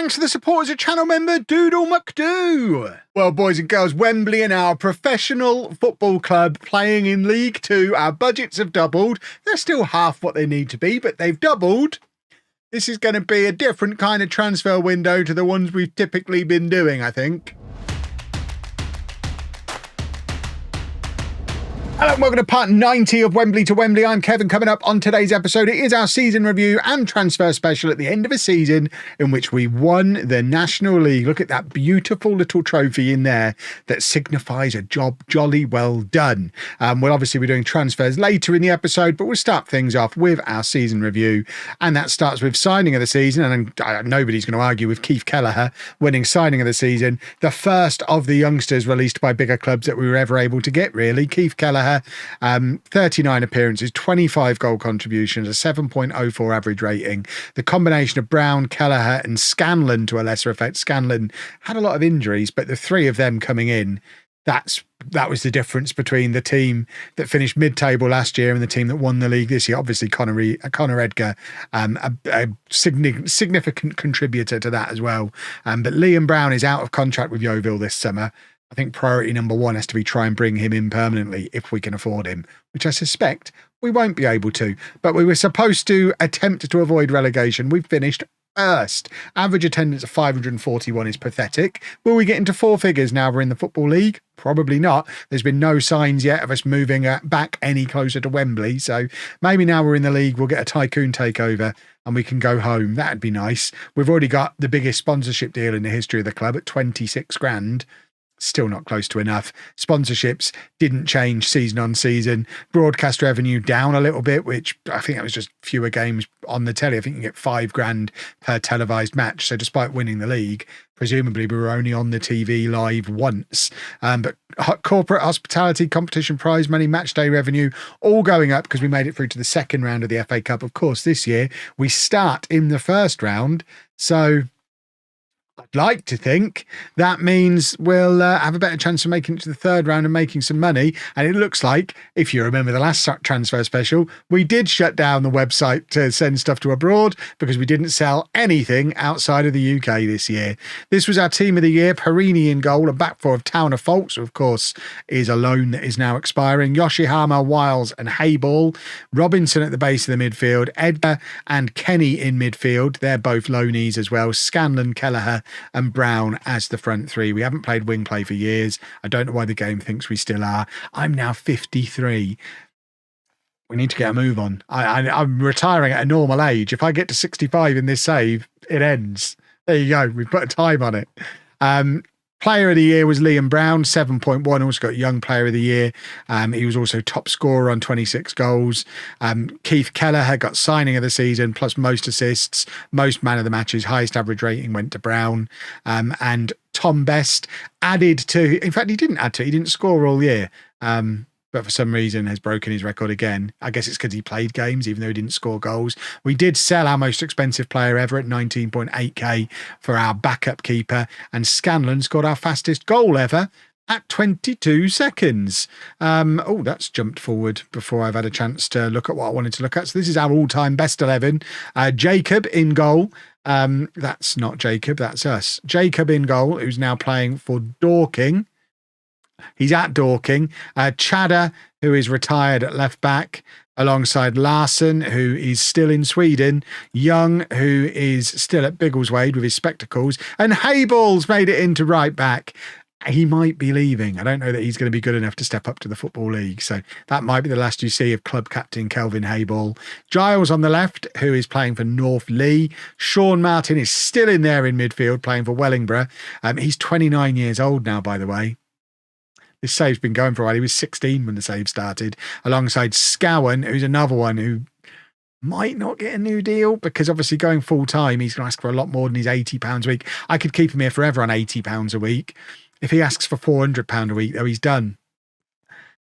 thanks to the support as a channel member, Doodle McDoo. Well, boys and girls, Wembley are now a professional football club playing in League Two. Our budgets have doubled. They're still half what they need to be, but they've doubled. This is going to be a different kind of transfer window to the ones we've typically been doing, I think. Hello and welcome to part 90 of Wembley to Wembley. I'm Kevin. Coming up on today's episode, it is our season review and transfer special at the end of a season in which we won the National League. Look at that beautiful little trophy in there that signifies a job jolly well done. We'll obviously be doing transfers later in the episode, but we'll start things off with our season review. And that starts with signing of the season. And nobody's going to argue with Keith Kelleher winning signing of the season. The first of the youngsters released by bigger clubs that we were ever able to get, really. Keith Kelleher. 39 appearances, 25 goal contributions, a 7.04 average rating. The combination of Brown, Kelleher and Scanlon to a lesser effect. Scanlon had a lot of injuries, but the three of them coming in, that was the difference between the team that finished mid-table last year and the team that won the league this year. Obviously, Connor Edgar, a significant contributor to that as well. But Liam Brown is out of contract with Yeovil this summer. I think priority number one has to be try and bring him in permanently if we can afford him, which I suspect we won't be able to. But we were supposed to attempt to avoid relegation. We've finished first. Average attendance of 541 is pathetic. Will we get into four figures now we're in the Football League? Probably not. There's been no signs yet of us moving back any closer to Wembley. So maybe now we're in the league, we'll get a tycoon takeover and we can go home. That'd be nice. We've already got the biggest sponsorship deal in the history of the club at 26 grand. Still not close to enough. Sponsorships didn't change season on season. Broadcast revenue down a little bit, which I think that was just fewer games on the telly. I think you get 5 grand per televised match. So despite winning the league, presumably we were only on the TV live once. But corporate hospitality, competition prize money, match day revenue, all going up because we made it through to the second round of the FA Cup. Of course, this year we start in the first round. So I'd like to think that means we'll have a better chance of making it to the third round and making some money. And it looks like, if you remember the last transfer special, we did shut down the website to send stuff to abroad because we didn't sell anything outside of the UK this year. This was our team of the year. Perini in goal, a back four of Town of Folks, who of course is a loan that is now expiring. Yoshihama, Wiles and Hayball. Robinson at the base of the midfield. Edgar and Kenny in midfield. They're both loanees as well. Scanlon, Kelleher and Brown as the front three. We haven't played wing play for years. I don't know why the game thinks we still are. I'm now 53. We need to get a move on. I'm retiring at a normal age. If I get to 65 in this save, it ends. There you go. We've put a time on it. Player of the year was Liam Brown, 7.1. Also got Young Player of the Year. He was also top scorer on 26 goals. Keith Kelleher got signing of the season, plus most assists, most man of the matches, highest average rating went to Brown. And Tom Best added to, in fact, he didn't add to, he didn't score all year. But for some reason has broken his record again. I guess it's because he played games, even though he didn't score goals. We did sell our most expensive player ever at 19.8k for our backup keeper. And Scanlon scored our fastest goal ever at 22 seconds. Oh, that's jumped forward before I've had a chance to look at what I wanted to look at. So this is our all-time best 11. Jacob in goal. That's not Jacob, that's us. Jacob in goal, who's now playing for Dorking. He's at Dorking. Chadder, who is retired at left back, alongside Larsson, who is still in Sweden. Young, who is still at Biggleswade with his spectacles. And Hayball's made it into right back. He might be leaving. I don't know that he's going to be good enough to step up to the Football League. So that might be the last you see of club captain Kelvin Hayball. Giles on the left, who is playing for North Lee. Sean Martin is still in there in midfield, playing for Wellingborough. He's 29 years old now, by the way. This save's been going for a while. He was 16 when the save started, alongside Scowen, who's another one who might not get a new deal because obviously going full time, he's going to ask for a lot more than his £80 a week. I could keep him here forever on £80 a week. If he asks for £400 a week, though, he's done.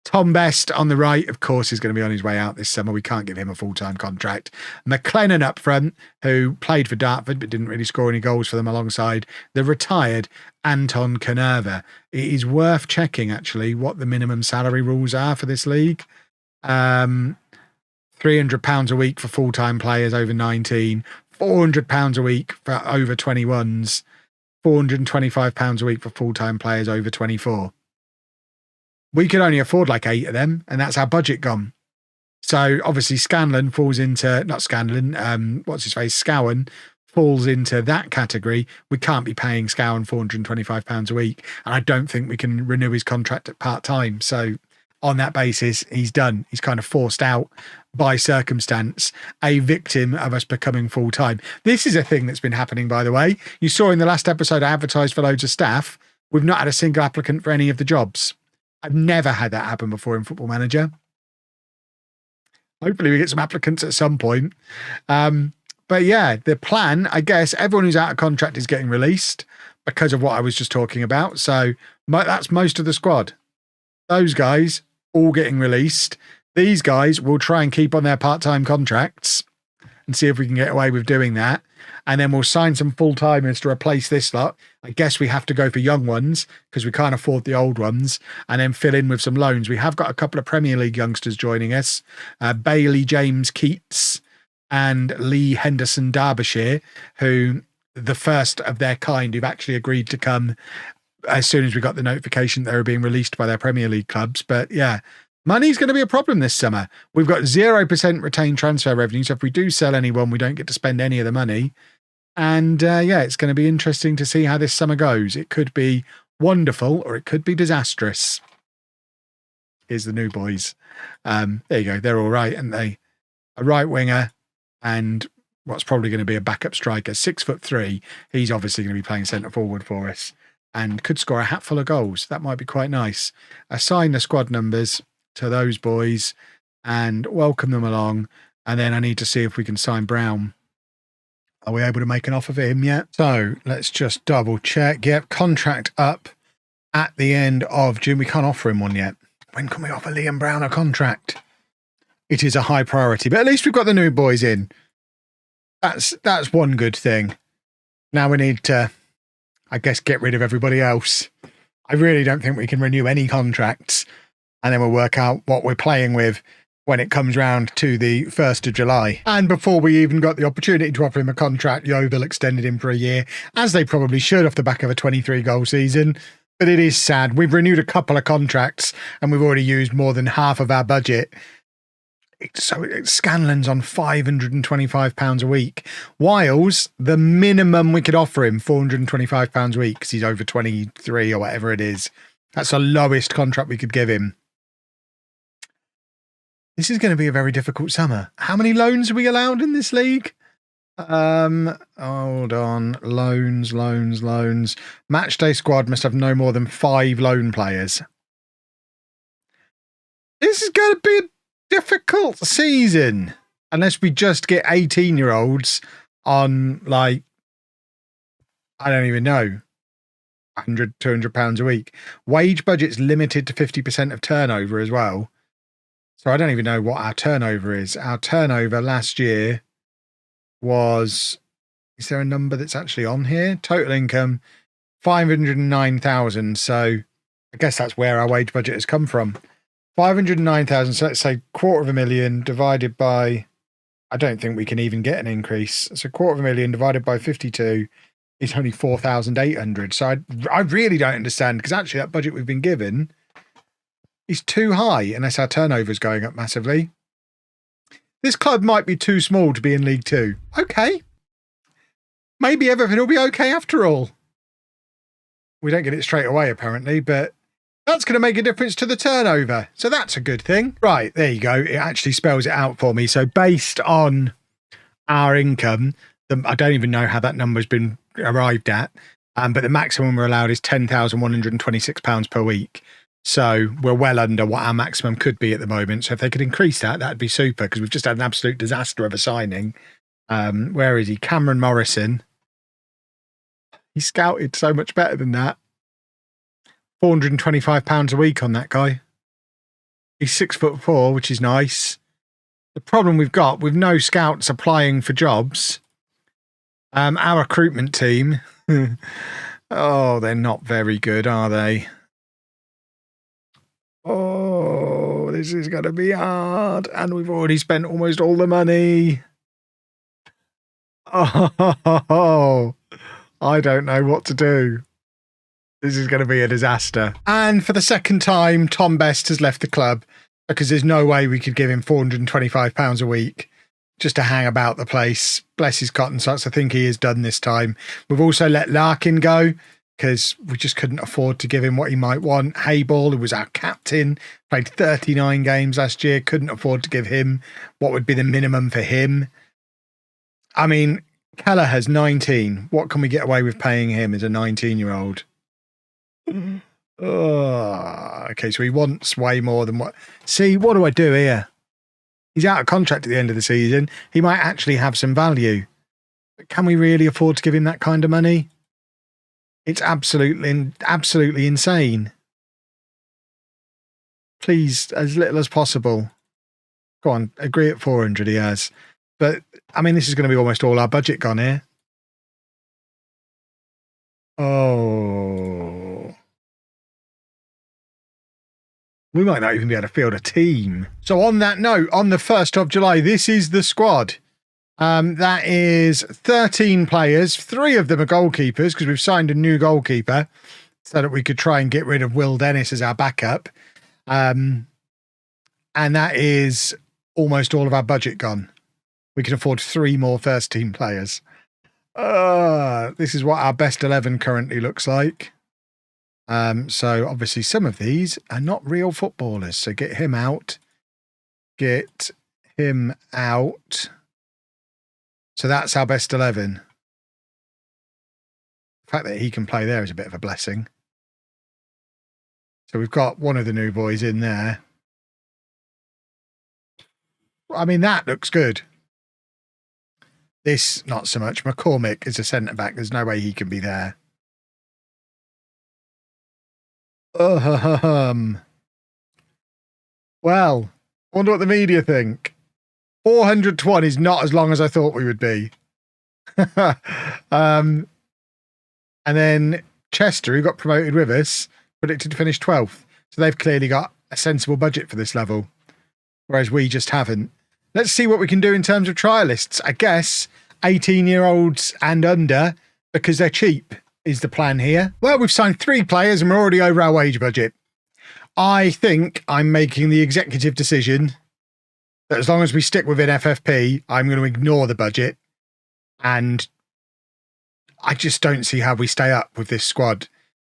Tom Best on the right, of course, is going to be on his way out this summer. We can't give him a full-time contract. McLennan up front, who played for Dartford but didn't really score any goals for them, alongside the retired Anton Canerva. It is worth checking, actually, what the minimum salary rules are for this league. £300 a week for full-time players over 19, £400 a week for over 21s, £425 a week for full-time players over 24. We could only afford like 8 of them, and that's our budget gone. So obviously Scanlon falls into, not Scanlon, what's his face, Scowen falls into that category. We can't be paying Scowen £425 a week, and I don't think we can renew his contract at part-time. So on that basis, he's done. He's kind of forced out by circumstance, a victim of us becoming full-time. This is a thing that's been happening, by the way. You saw in the last episode I advertised for loads of staff. We've not had a single applicant for any of the jobs. I've never had that happen before in Football Manager. Hopefully we get some applicants at some point. But yeah, the plan, I guess, everyone who's out of contract is getting released because of what I was just talking about. So that's most of the squad. Those guys all getting released. These guys will try and keep on their part-time contracts and see if we can get away with doing that. And then we'll sign some full-timers to replace this lot. I guess we have to go for young ones because we can't afford the old ones, and then fill in with some loans. We have got a couple of Premier League youngsters joining us, Bailey James Keats and Lee Henderson Derbyshire, who the first of their kind who've actually agreed to come as soon as we got the notification that they were being released by their Premier League clubs. But yeah, money's going to be a problem this summer. We've got 0% retained transfer revenue. So if we do sell anyone, we don't get to spend any of the money. And yeah, it's going to be interesting to see how this summer goes. It could be wonderful or it could be disastrous. Here's the new boys. There you go. They're all right, aren't they? A right winger and what's probably going to be a backup striker, 6'3". He's obviously going to be playing centre forward for us and could score a hatful of goals. That might be quite nice. Assign the squad numbers to those boys and welcome them along. And then I need to see if we can sign Brown. Are we able to make an offer for him yet? So let's just double check. Yep, contract up at the end of June. We can't offer him one yet. When can we offer Liam Brown a contract? It is a high priority, but at least we've got the new boys in. That's one good thing. Now we need to, I guess, get rid of everybody else. I really don't think we can renew any contracts, and then we'll work out what we're playing with when it comes round to the 1st of July. And before we even got the opportunity to offer him a contract, Yeovil extended him for a year, as they probably should off the back of a 23-goal season. But it is sad. We've renewed a couple of contracts, and we've already used more than half of our budget. So Scanlon's on £525 a week. Wiles, the minimum we could offer him, £425 a week, because he's over 23 or whatever it is. That's the lowest contract we could give him. This is going to be a very difficult summer. How many loans are we allowed in this league? Hold on. Loans. Matchday squad must have no more than 5 loan players. This is going to be a difficult season unless we just get 18-year-olds on, like, I don't even know, £100, £200 a week. Wage budget's limited to 50% of turnover as well. So I don't even know what our turnover is. Our turnover last year was, is there a number that's actually on here? Total income, 509,000. So I guess that's where our wage budget has come from. 509,000, so let's say 250,000 divided by, I don't think we can even get an increase. So 250,000 divided by 52 is only 4,800. So I really don't understand, because actually that budget we've been given is too high unless our turnover is going up massively. This club might be too small to be in League Two. Okay. Maybe everything will be okay after all. We don't get it straight away apparently, but that's going to make a difference to the turnover. So that's a good thing. Right, there you go. It actually spells it out for me. So based on our income, I don't even know how that number's been arrived at, but the maximum we're allowed is £10,126 per week. So we're well under what our maximum could be at the moment. So if they could increase that, that'd be super, because we've just had an absolute disaster of a signing. Where is he? Cameron Morrison. He scouted so much better than that. £425 a week on that guy. He's 6'4", which is nice. The problem we've got with no scouts applying for jobs, our recruitment team, oh, they're not very good, are they? Oh, this is going to be hard. And we've already spent almost all the money. Oh, I don't know what to do. This is going to be a disaster. And for the second time, Tom Best has left the club because there's no way we could give him £425 a week just to hang about the place. Bless his cotton socks. I think he is done this time. We've also let Larkin go because we just couldn't afford to give him what he might want. Hayball, who was our captain, played 39 games last year, couldn't afford to give him what would be the minimum for him. I mean, Keller has 19. What can we get away with paying him as a 19-year-old? Oh, okay, so he wants way more than what... See, what do I do here? He's out of contract at the end of the season. He might actually have some value. But can we really afford to give him that kind of money? It's absolutely insane. Please, as little as possible. Go on, agree at 400 he has. But, I mean, this is going to be almost all our budget gone here. Oh. We might not even be able to field a team. So on that note, on the 1st of July, this is the squad. That is 13 players. 3 of them are goalkeepers because we've signed a new goalkeeper so that we could try and get rid of Will Dennis as our backup. And that is almost all of our budget gone. We can afford 3 more first team players. This is what our best 11 currently looks like. So obviously some of these are not real footballers. So get him out. Get him out. So that's our best 11. The fact that he can play there is a bit of a blessing. So we've got one of the new boys in there. I mean, that looks good. This, not so much. McCormick is a centre-back. There's no way he can be there. Well, I wonder what the media think. 400 to 1 is not as long as I thought we would be. And then Chester, who got promoted with us, predicted to finish 12th. So they've clearly got a sensible budget for this level, whereas we just haven't. Let's see what we can do in terms of trialists. I guess 18-year-olds and under, because they're cheap, is the plan here. Well, we've signed 3 players and we're already over our wage budget. I think I'm making the executive decision that as long as we stick within FFP, I'm going to ignore the budget. And I just don't see how we stay up with this squad.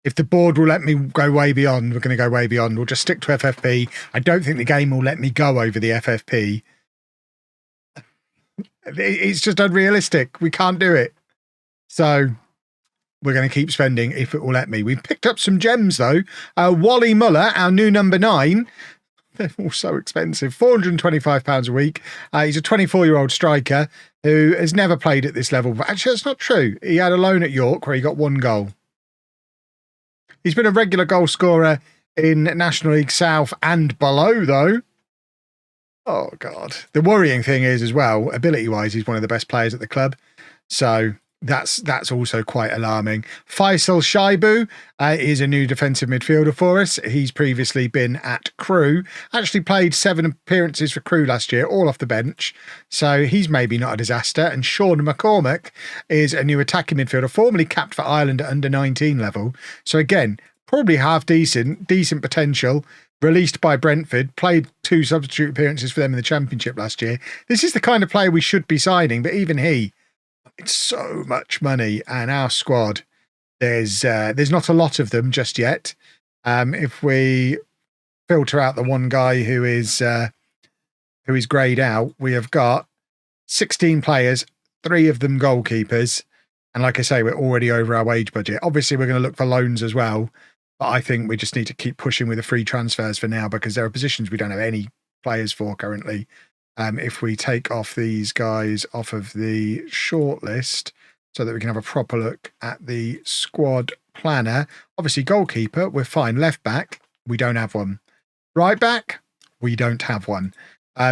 If the board will let me go way beyond, we're going to go way beyond. We'll just stick to FFP. I don't think the game will let me go over the FFP. It's just unrealistic. We can't do it. So we're going to keep spending if it will let me. We've picked up some gems, though. Wally Muller, our new number 9. They're all so expensive. £425 a week. He's a 24-year-old striker who has never played at this level. But actually, that's not true. He had a loan at York where he got 1 goal. He's been a regular goal scorer in National League South and below, though. Oh, God. The worrying thing is, as well, ability-wise, he's one of the best players at the club. So that's also quite alarming. Faisal Shaibu is a new defensive midfielder for us. He's previously been at Crewe. Actually played 7 appearances for Crewe last year, all off the bench. So he's maybe not a disaster. And Sean McCormick is a new attacking midfielder, formerly capped for Ireland at under-19 level. So again, probably half decent potential. Released by Brentford, played 2 substitute appearances for them in the Championship last year. This is the kind of player we should be signing, but even it's so much money, and our squad, there's not a lot of them just yet. If we filter out the one guy who is greyed out, we have got 16 players, 3 of them goalkeepers, and like I say, we're already over our wage budget. Obviously, we're going to look for loans as well, but I think we just need to keep pushing with the free transfers for now because there are positions we don't have any players for currently. If we take off these guys off of the shortlist so that we can have a proper look at the squad planner. Obviously, goalkeeper, we're fine. Left back, we don't have one. Right back, we don't have one.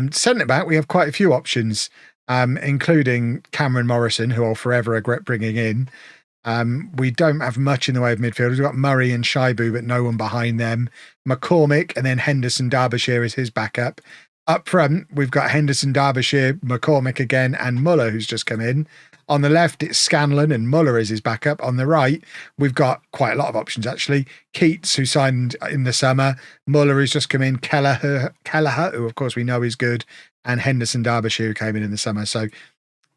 Centre back, we have quite a few options, including Cameron Morrison, who I'll forever regret bringing in. We don't have much in the way of midfielders. We've got Murray and Shaibu, but no one behind them. McCormick and then Henderson Derbyshire is his backup. Up front, we've got Henderson, Derbyshire, McCormick again, and Muller, who's just come in. On the left, it's Scanlon and Muller as his backup. On the right, we've got quite a lot of options, actually. Keats, who signed in the summer. Muller, who's just come in. Kelleher, who, of course, we know is good. And Henderson Derbyshire, who came in the summer. So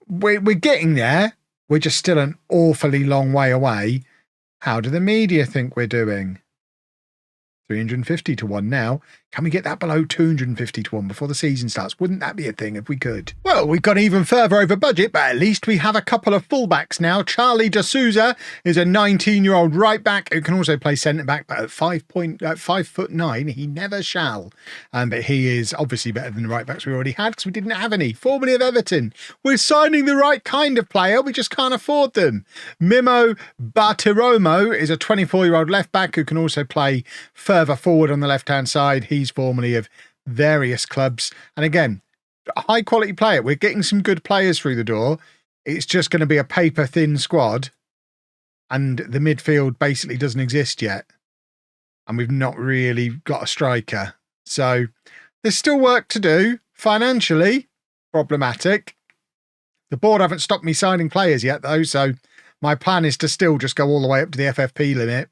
we're getting there. We're just still an awfully long way away. How do the media think we're doing? 350 to 1 now. Can we get that below 250 to 1 before the season starts? Wouldn't that be a thing if we could? Well, we've gone even further over budget, but at least we have a couple of fullbacks now. Charlie De Souza is a 19-year-old right back who can also play centre back, but at 5'9", he never shall. But he is obviously better than the right backs we already had because we didn't have any. Formerly of Everton. We're signing the right kind of player. We just can't afford them. Mimo Bartiromo is a 24-year-old left back who can also play further forward on the left-hand side. He's formerly of various clubs. And again, a high-quality player. We're getting some good players through the door. It's just going to be a paper-thin squad. And the midfield basically doesn't exist yet. And we've not really got a striker. So there's still work to do. Financially, problematic. The board haven't stopped me signing players yet, though. So my plan is to still just go all the way up to the FFP limit.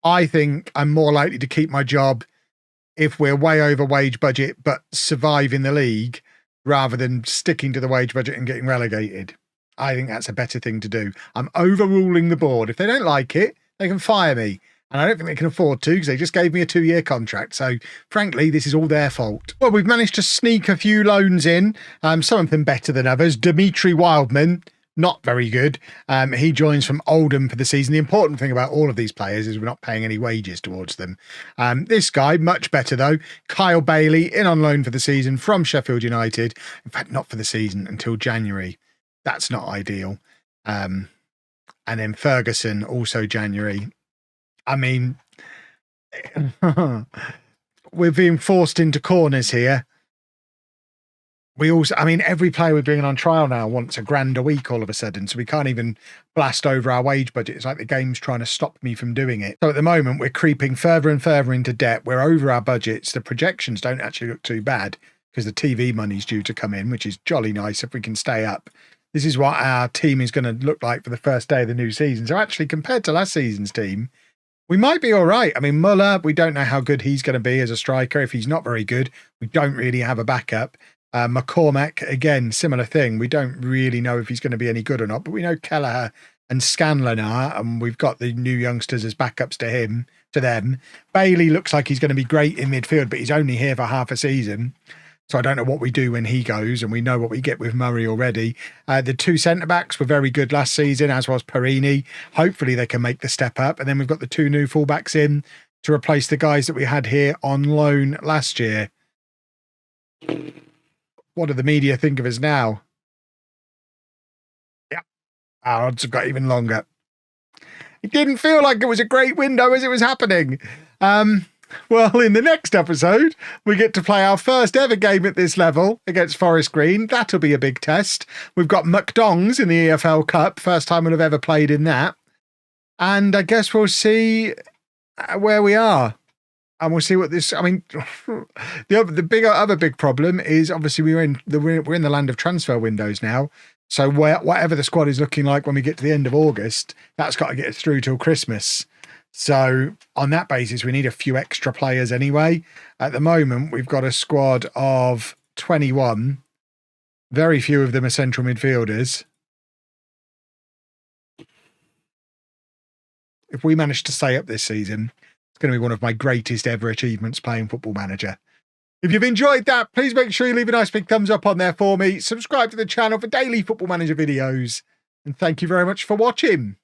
I think I'm more likely to keep my job if we're way over wage budget but survive in the league rather than sticking to the wage budget and getting relegated. I think that's a better thing to do. I'm overruling the board. If they don't like it, they can fire me. And I don't think they can afford to because they just gave me a 2-year contract. So, frankly, this is all their fault. Well, we've managed to sneak a few loans in, some of them better than others. Dimitri Wildman, not very good. He joins from Oldham for the season. The important thing about all of these players is we're not paying any wages towards them. This guy, much better though. Kyle Bailey, in on loan for the season from Sheffield United. In fact, not for the season, until January. That's not ideal. And then Ferguson, also January. I mean, we're being forced into corners here. Every player we're bringing on trial now wants $1,000 a week all of a sudden, so we can't even blast over our wage budget. It's like the game's trying to stop me from doing it. So at the moment, we're creeping further and further into debt. We're over our budgets. The projections don't actually look too bad because the TV money's due to come in, which is jolly nice if we can stay up. This is what our team is going to look like for the first day of the new season. So actually, compared to last season's team, we might be all right. I mean, Muller, we don't know how good he's going to be as a striker. If he's not very good, we don't really have a backup. McCormack, again, similar thing. We don't really know if he's going to be any good or not, but we know Kelleher and Scanlon are, and we've got the new youngsters as backups to them. Bailey looks like he's going to be great in midfield, but he's only here for half a season. So I don't know what we do when he goes, and we know what we get with Murray already. The 2 centre-backs were very good last season, as was Perini. Hopefully they can make the step up. And then we've got the 2 new fullbacks in to replace the guys that we had here on loan last year. What do the media think of us now? Yeah, our odds have got even longer. It didn't feel like it was a great window as it was happening. Well, in the next episode, we get to play our first ever game at this level against Forest Green. That'll be a big test. We've got McDongs in the EFL Cup. First time we'll have ever played in that. And I guess we'll see where we are. And we'll see what this. I mean, the other big problem is obviously we're in the land of transfer windows now. So whatever the squad is looking like when we get to the end of August, that's got to get us through till Christmas. So on that basis, we need a few extra players anyway. At the moment, we've got a squad of 21. Very few of them are central midfielders. If we manage to stay up this season, it's going to be one of my greatest ever achievements playing Football Manager. If you've enjoyed that, please make sure you leave a nice big thumbs up on there for me. Subscribe to the channel for daily Football Manager videos. And thank you very much for watching.